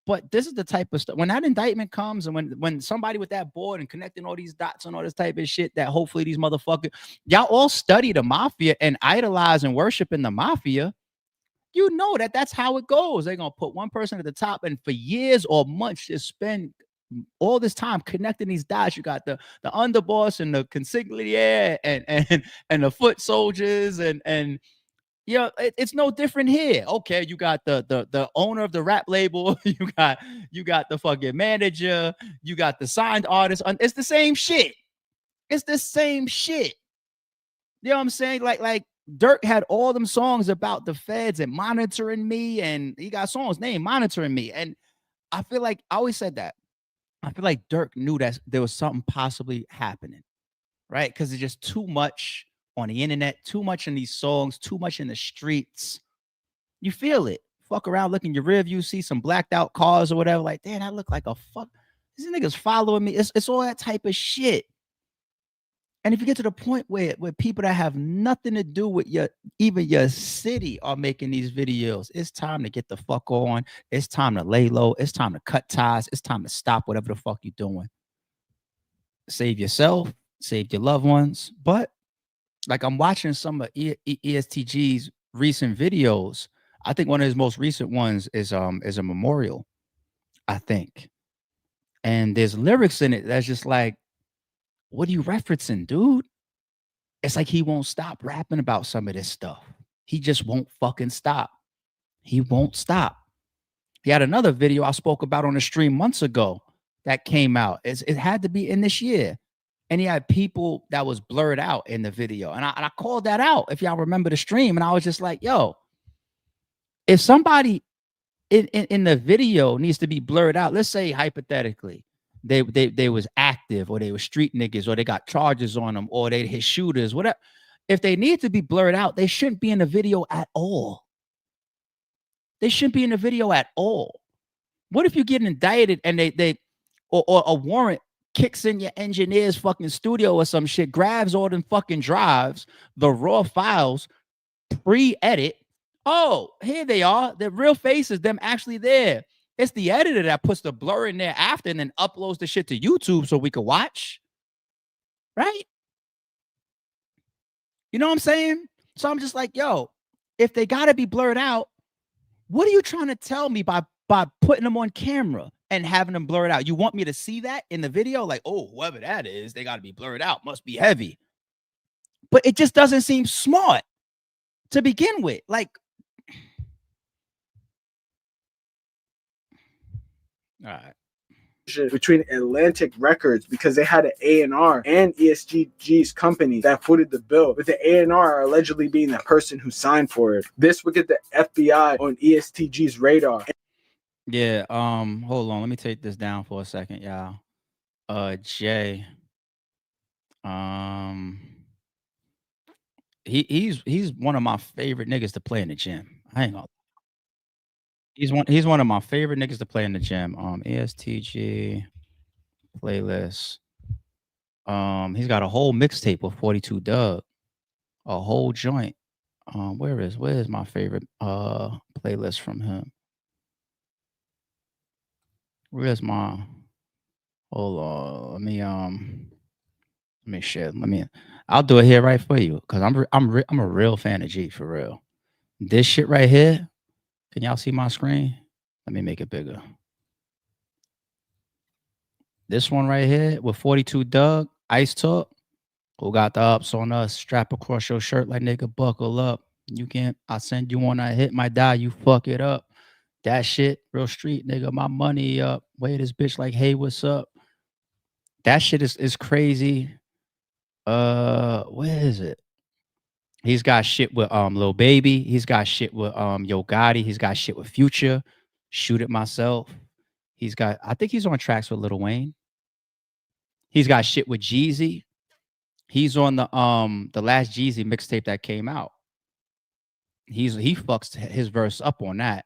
But this is the type of stuff, when that indictment comes, and when somebody with that board and connecting all these dots and all this type of shit, that hopefully these motherfuckers, y'all all study the mafia and idolize and worship in the mafia. You know that's how it goes. They're gonna put one person at the top, and for years or months, just spend all this time connecting these dots. You got the underboss and the consigliere and the foot soldiers, and it's no different here. Okay, you got the owner of the rap label, you got the fucking manager, you got the signed artist. It's the same shit. It's the same shit. You know what I'm saying? Like Dirk had all them songs about the feds and monitoring me, and he got songs named Monitoring Me. And I feel like I always said that. I feel like Dirk knew that there was something possibly happening, right? Because it's just too much on the internet, too much in these songs, too much in the streets. You feel it. Fuck around, look in your rear view, see some blacked out cars or whatever. Like, damn, I look like a fuck. These niggas following me. It's all that type of shit. And if you get to the point where people that have nothing to do with even your city are making these videos, it's time to get the fuck on. It's time to lay low. It's time to cut ties. It's time to stop whatever the fuck you're doing. Save yourself, save your loved ones. But like, I'm watching some of EST Gee's recent videos. I think one of his most recent ones is a memorial, I think. And there's lyrics in it that's just like, what are you referencing, dude? It's like he won't stop rapping about some of this stuff. He just won't fucking stop. He won't stop. He had another video I spoke about on the stream months ago that came out. It had to be in this year. And he had people that was blurred out in the video. And I called that out, if y'all remember the stream. And I was just like, yo, if somebody in the video needs to be blurred out, let's say hypothetically, they was active, or they were street niggas, or they got charges on them, or they hit shooters, whatever. If they need to be blurred out, they shouldn't be in the video at all. They shouldn't be in the video at all. What if you get indicted and or a warrant kicks in your engineer's fucking studio or some shit, grabs all them fucking drives, the raw files, pre-edit. Oh, here they are. The real faces, them actually there. It's the editor that puts the blur in there after and then uploads the shit to YouTube so we can watch. Right? You know what I'm saying? So I'm just like, yo, if they got to be blurred out, what are you trying to tell me by putting them on camera and having them blurred out? You want me to see that in the video? Like, oh, whoever that is, they got to be blurred out. Must be heavy. But it just doesn't seem smart to begin with. Like, all right. Between Atlantic Records, because they had an A&R and EST Gee's company that footed the bill, with the A&R allegedly being the person who signed for it. This would get the FBI on EST Gee's radar. Yeah, hold on, let me take this down for a second, y'all. Jay, he's one of my favorite niggas to play in the gym. I ain't gonna. He's one of my favorite niggas to play in the gym. EST Gee playlist. He's got a whole mixtape with 42 Doug, a whole joint. Where is my favorite playlist from him? Where's my hold on? Let me share. I'll do it here right for you because I'm a real fan of G for real. This shit right here. Can y'all see my screen? Let me make it bigger. This one right here with 42 Doug, Ice Talk. Who got the ups on us? Strap across your shirt like nigga, buckle up. You can't. I send you one. I hit my die. You fuck it up. That shit, real street nigga. My money up. Wait, this bitch like, hey, what's up? That shit is crazy. Where is it? He's got shit with Lil Baby. He's got shit with Yo Gotti. He's got shit with Future. Shoot It Myself. I think he's on tracks with Lil Wayne. He's got shit with Jeezy. He's on the last Jeezy mixtape that came out. He fucks his verse up on that.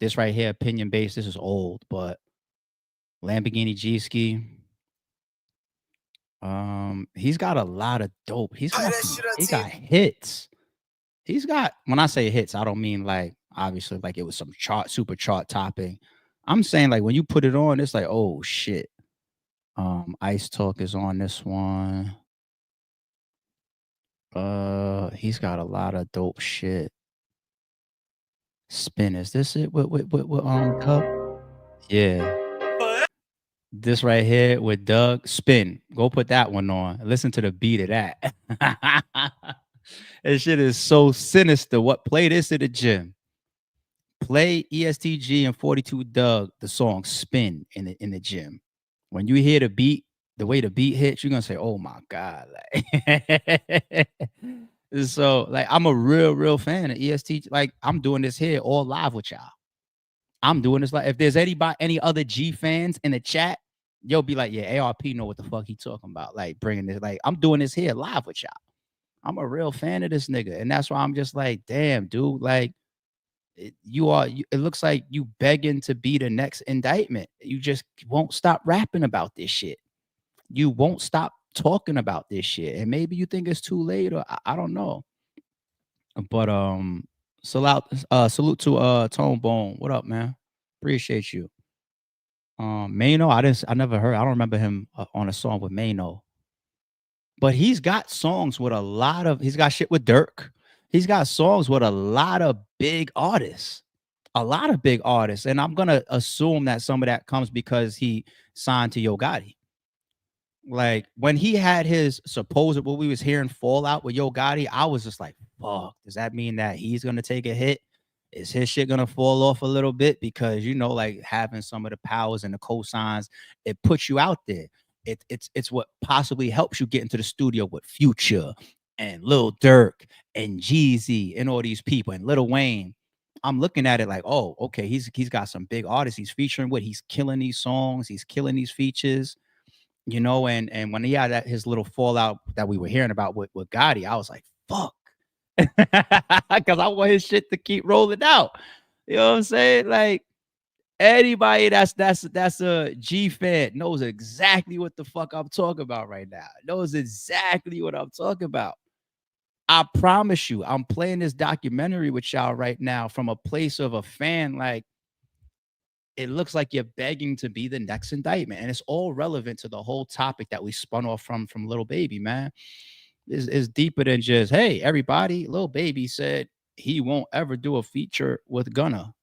This right here, opinion based. This is old, but Lamborghini G-Ski. He's got a lot of dope. He got hits. He's got, when I say hits, I don't mean like obviously like it was some super chart topping. I'm saying like when you put it on, it's like, oh shit. Ice Talk is on this one. He's got a lot of dope shit. Spin, is this it? With Doug? Yeah. This right here with Doug. Spin. Go put that one on. Listen to the beat of that. That shit is so sinister. What? Play this at the gym. Play EST Gee and 42 Doug, the song Spin in the gym. When you hear the beat, the way the beat hits, you're gonna say, oh my God. Like so like I'm a real fan of EST. Like I'm doing this here all live with y'all. I'm doing this like if there's any other G fans in the chat, you'll be like, yeah, ARP know what the fuck he talking about. Like bringing this, like I'm doing this here live with y'all. I'm a real fan of this nigga, and that's why I'm just like, damn, dude, like it looks like you begging to be the next indictment. You just won't stop rapping about this shit. You won't stop talking about this shit, and maybe you think it's too late, or I don't know. But salute to Tone Bone. What up, man? Appreciate you. Mano, I never heard. I don't remember him on a song with Mano. But he's got songs with he's got shit with Dirk. He's got songs with a lot of big artists. A lot of big artists. And I'm gonna assume that some of that comes because he signed to Yo Gotti. Like when he had his supposed what we was hearing fallout with Yo Gotti, I was just like, fuck, does that mean that he's gonna take a hit? Is his shit gonna fall off a little bit? Because like having some of the powers and the cosigns, it puts you out there. It's what possibly helps you get into the studio with Future and Lil Durk and Jeezy and all these people and Lil Wayne. I'm looking at it like, oh, okay, he's got some big artists he's featuring with. He's killing these songs, he's killing these features. And when he had his little fallout that we were hearing about with Gotti, I was like, fuck. Because I want his shit to keep rolling out. You know what I'm saying? Like anybody that's a G fan knows exactly what the fuck I'm talking about right now. Knows exactly what I'm talking about. I promise you, I'm playing this documentary with y'all right now from a place of a fan. Like, it looks like you're begging to be the next indictment. And it's all relevant to the whole topic that we spun off from Lil Baby, man. Is deeper than just, hey, everybody, Lil Baby said he won't ever do a feature with Gunna.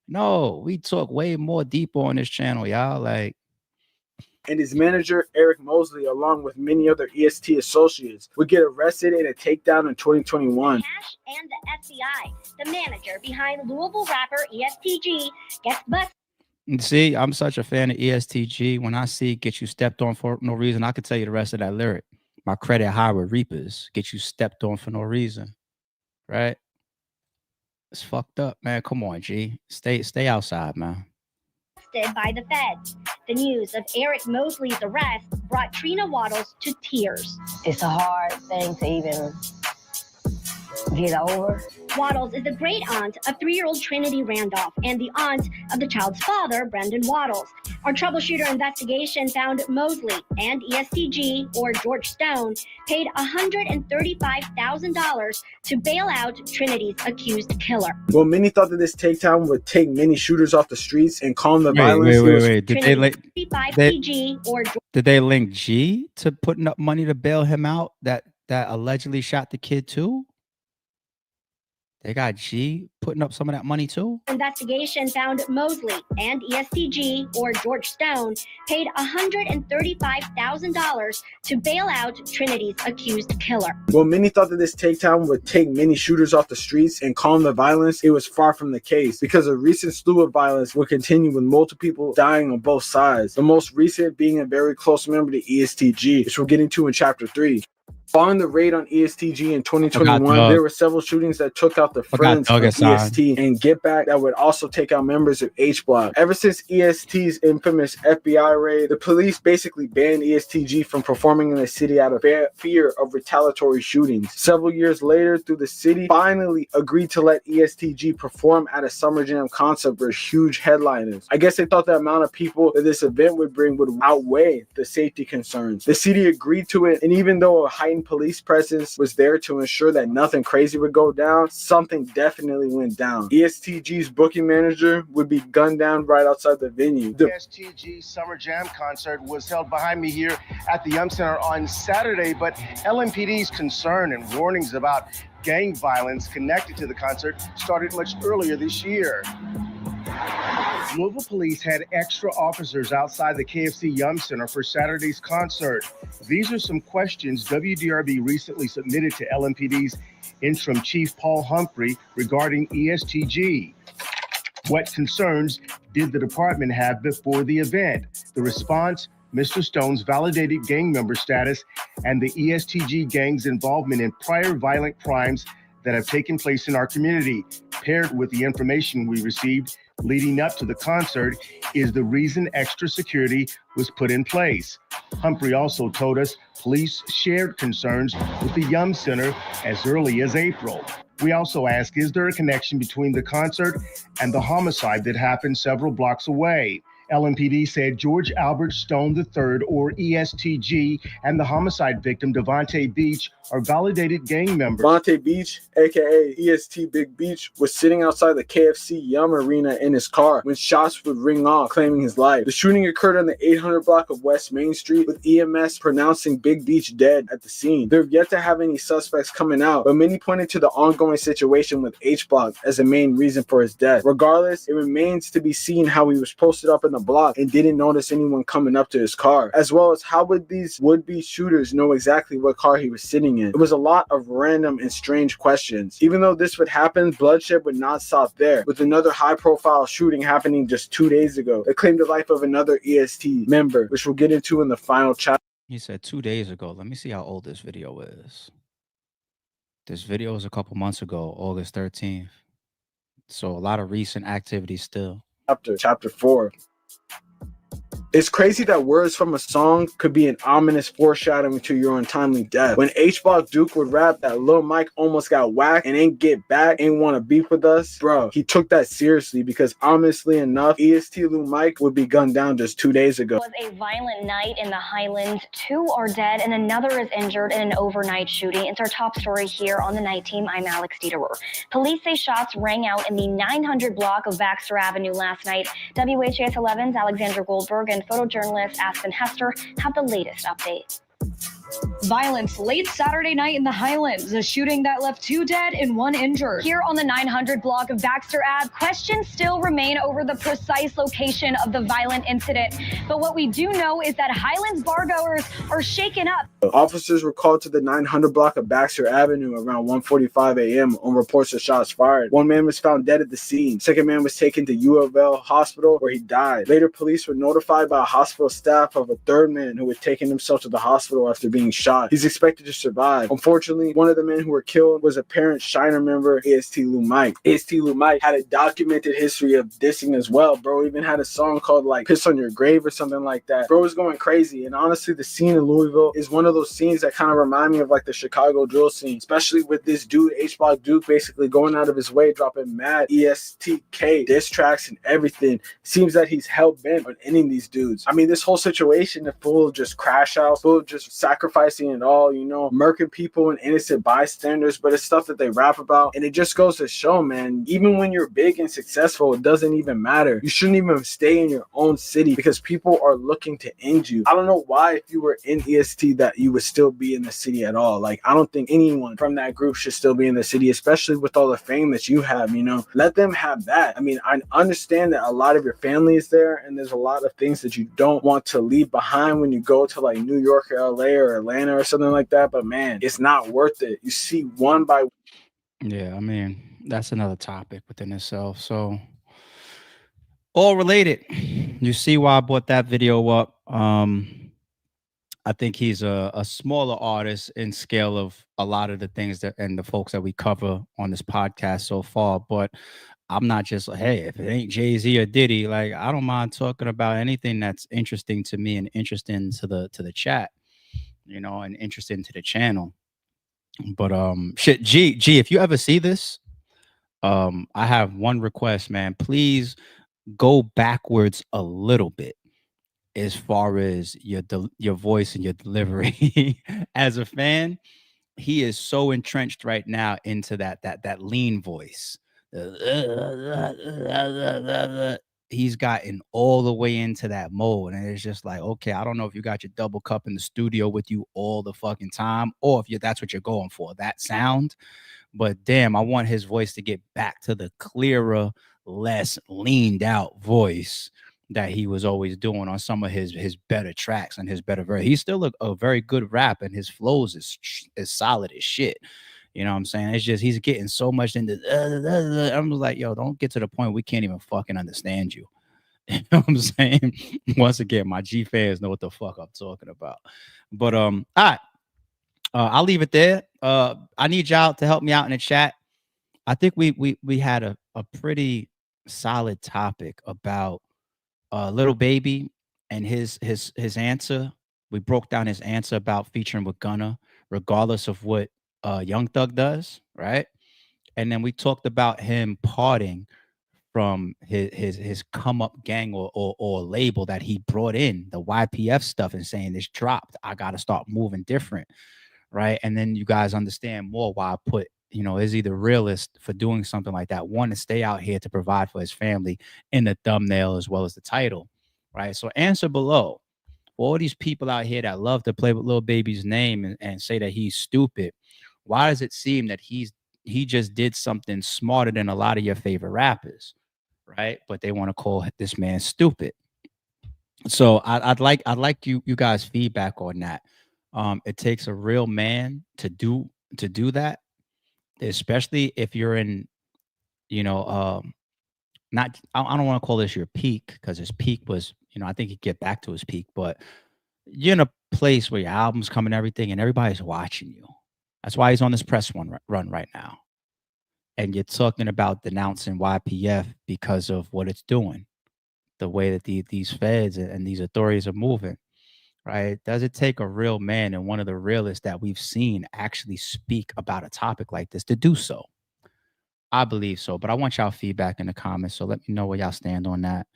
No, we talk way more deeper on this channel, y'all. Like, and his manager, Eric Mosley, along with many other EST associates, would get arrested in a takedown in 2021. Cash and the FBI, the manager behind Louisville rapper EST Gee, gets busted. See, I'm such a fan of EST Gee. When I see Get You Stepped On For No Reason, I could tell you the rest of that lyric. My credit high with Reapers. Get you stepped on for no reason. Right? It's fucked up, man. Come on, G. Stay outside, man. By the feds. The news of Eric Mosley's arrest brought Trina Waddles to tears. It's a hard thing to even Get over. Waddles is the great aunt of 3-year-old Trinity Randolph and the aunt of the child's father, Brendan Waddles. Our troubleshooter investigation found Mosley and EST Gee, or George Stone, paid $135,000 to bail out Trinity's accused killer. Well, many thought that this takedown would take many shooters off the streets and calm the Wait, violence. wait. Did they Did they link G to putting up money to bail him out that allegedly shot the kid too? They got G putting up some of that money too? Investigation found Mosley and EST Gee, or George Stone, paid $135,000 to bail out Trinity's accused killer. Well, many thought that this takedown would take many shooters off the streets and calm the violence. It was far from the case, because a recent slew of violence will continue with multiple people dying on both sides. The most recent being a very close member to EST Gee, which we'll get into in Chapter 3. Following the raid on EST Gee in 2021, there were several shootings that took out the friends of EST and Get Back that would also take out members of H Block. Ever since EST's infamous FBI raid, the police basically banned EST Gee from performing in the city out of fear of retaliatory shootings. Several years later, the city finally agreed to let EST Gee perform at a Summer Jam concert with huge headliners. I guess they thought the amount of people that this event would bring would outweigh the safety concerns. The city agreed to it, and even though a heightened police presence was there to ensure that nothing crazy would go down, something definitely went down. EST Gee's booking manager would be gunned down right outside the venue. The EST Gee Summer Jam concert was held behind me here at the Yum Center on Saturday, but LMPD's concern and warnings about gang violence connected to the concert started much earlier this year. Louisville police had extra officers outside the KFC Yum Center for Saturday's concert. These are some questions WDRB recently submitted to LMPD's interim chief Paul Humphrey regarding EST Gee. What concerns did the department have before the event? The response: Mr. Stone's validated gang member status and the EST Gee gang's involvement in prior violent crimes that have taken place in our community, paired with the information we received leading up to the concert, is the reason extra security was put in place. Humphrey also told us police shared concerns with the Yum Center as early as April. We also asked, is there a connection between the concert and the homicide that happened several blocks away? LMPD said George Albert Stone III, or EST Gee, and the homicide victim, Devontae Beach, are validated gang members. Devontae Beach, aka EST Big Beach, was sitting outside the KFC Yum Arena in his car when shots would ring off, claiming his life. The shooting occurred on the 800 block of West Main Street, with EMS pronouncing Big Beach dead at the scene. They've yet to have any suspects coming out, but many pointed to the ongoing situation with H Block as the main reason for his death. Regardless, it remains to be seen how he was posted up in the block and didn't notice anyone coming up to his car, as well as how would these would-be shooters know exactly what car he was sitting in. It was a lot of random and strange questions. Even though this would happen, bloodshed would not stop there, with another high-profile shooting happening just 2 days ago that claimed the life of another EST member, which we'll get into in the final chapter. He said 2 days ago. Let me see how old this video is. This video was a couple months ago, August 13th. So a lot of recent activity still. Chapter 4. It's crazy that words from a song could be an ominous foreshadowing to your untimely death. When H Block Duke would rap that Lil Mike almost got whacked and ain't get back, ain't want to beef with us, bro, he took that seriously, because honestly enough, EST Lil Mike would be gunned down just 2 days ago. It was a violent night in the Highlands. 2 are dead and another is injured in an overnight shooting. It's our top story here on the Night Team. I'm Alex Dieterer. Police say shots rang out in the 900 block of Baxter Avenue last night. WHAS 11's Alexandra Goldberg and photojournalist Aspen Hester have the latest update. Violence late Saturday night in the Highlands, a shooting that left 2 dead and 1 injured. Here on the 900 block of Baxter Ave, questions still remain over the precise location of the violent incident. But what we do know is that Highlands bargoers are shaken up. Officers were called to the 900 block of Baxter Avenue around 1:45 a.m. on reports of shots fired. 1 man was found dead at the scene. 2nd man was taken to U of L hospital where he died. Later, police were notified by hospital staff of a 3rd man who had taken himself to the hospital after being being shot. He's expected to survive. Unfortunately, one of the men who were killed was a parent Shiner member, EST Mike. EST Mike had a documented history of dissing as well. Bro even had a song called like Piss on Your Grave or something like that. Bro was going crazy. And honestly, the scene in Louisville is one of those scenes that kind of remind me of like the Chicago drill scene, especially with this dude, H-Block Duke, basically going out of his way, dropping mad ESTK diss tracks and everything. Seems that he's hell-bent on ending these dudes. I mean, this whole situation is full of just crash outs, full of just sacrificing it all, you know, murking people and innocent bystanders, but it's stuff that they rap about. And it just goes to show, man, even when you're big and successful, it doesn't even matter. You shouldn't even stay in your own city because people are looking to end you. I don't know why if you were in EST that you would still be in the city at all. Like, I don't think anyone from that group should still be in the city, especially with all the fame that you have, you know. Let them have that. I mean, I understand that a lot of your family is there and there's a lot of things that you don't want to leave behind when you go to like New York or LA or Atlanta or something like that, but man, it's not worth it. You see one by Yeah, I mean, that's another topic within itself. So all related. You see why I brought that video up. I think he's a smaller artist in scale of a lot of the things that and the folks that we cover on this podcast so far. But I'm not just like, hey, if it ain't Jay-Z or Diddy, like I don't mind talking about anything that's interesting to me and interesting to the chat, you know, and interesting to the channel. But shit, G, if you ever see this, I have one request, man. Please go backwards a little bit as far as your voice and your delivery. As a fan, he is so entrenched right now into that lean voice. He's gotten all the way into that mode, and it's just like, okay, I don't know if you got your double cup in the studio with you all the fucking time, or if that's what you're going for, that sound. But damn, I want his voice to get back to the clearer, less leaned out voice that he was always doing on some of his better tracks and his better verse. He's still a very good rap, and his flows is solid as shit. You know what I'm saying? It's just he's getting so much into. I'm like, yo, don't get to the point we can't even fucking understand you. You know what I'm saying? Once again, my G fans know what the fuck I'm talking about. But all right, I'll leave it there. I need y'all to help me out in the chat. I think we had a pretty solid topic about Lil Baby and his answer. We broke down his answer about featuring with Gunna, regardless of what Young Thug does, right? And then we talked about him parting from his come up gang or label that he brought in, the YPF stuff, and saying this dropped. I gotta start moving different, right? And then you guys understand more why I put, you know, is he the realist for doing something like that? One, to stay out here to provide for his family in the thumbnail as well as the title, right? So answer below. For all these people out here that love to play with Lil Baby's name and say that he's stupid, why does it seem that he just did something smarter than a lot of your favorite rappers, right? But they want to call this man stupid. So I'd like you guys' feedback on that. It takes a real man to do that, especially if you're in, you know, I don't want to call this your peak, because his peak was, you know, I think he'd get back to his peak, but you're in a place where your album's coming, everything, and everybody's watching you. That's why he's on this press run right now. And you're talking about denouncing YPF because of what it's doing, the way that these feds and these authorities are moving, right? Does it take a real man and one of the realists that we've seen actually speak about a topic like this to do so? I believe so, but I want y'all feedback in the comments, so let me know where y'all stand on that.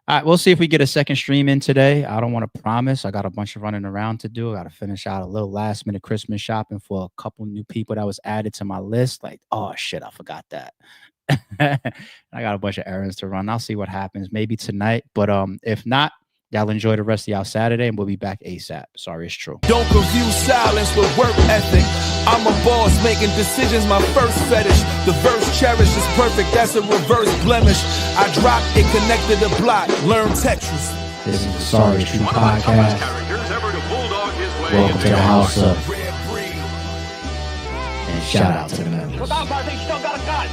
All right, we'll see if we get a second stream in today. I don't want to promise. I got a bunch of running around to do. I got to finish out a little last minute Christmas shopping for a couple new people that was added to my list. Like, oh shit, I forgot that. I got a bunch of errands to run. I'll see what happens. Maybe tonight, but if not, y'all enjoy the rest of y'all Saturday, and we'll be back ASAP. Sorry, it's true. Don't confuse silence with work ethic. I'm a boss, making decisions my first fetish. The verse cherished is perfect, that's a reverse blemish. I dropped it, connected the block, learn Tetris. This is the Sorry, it's True podcast. Welcome to the house up. And shout out to the members. Without my, they still got a gun.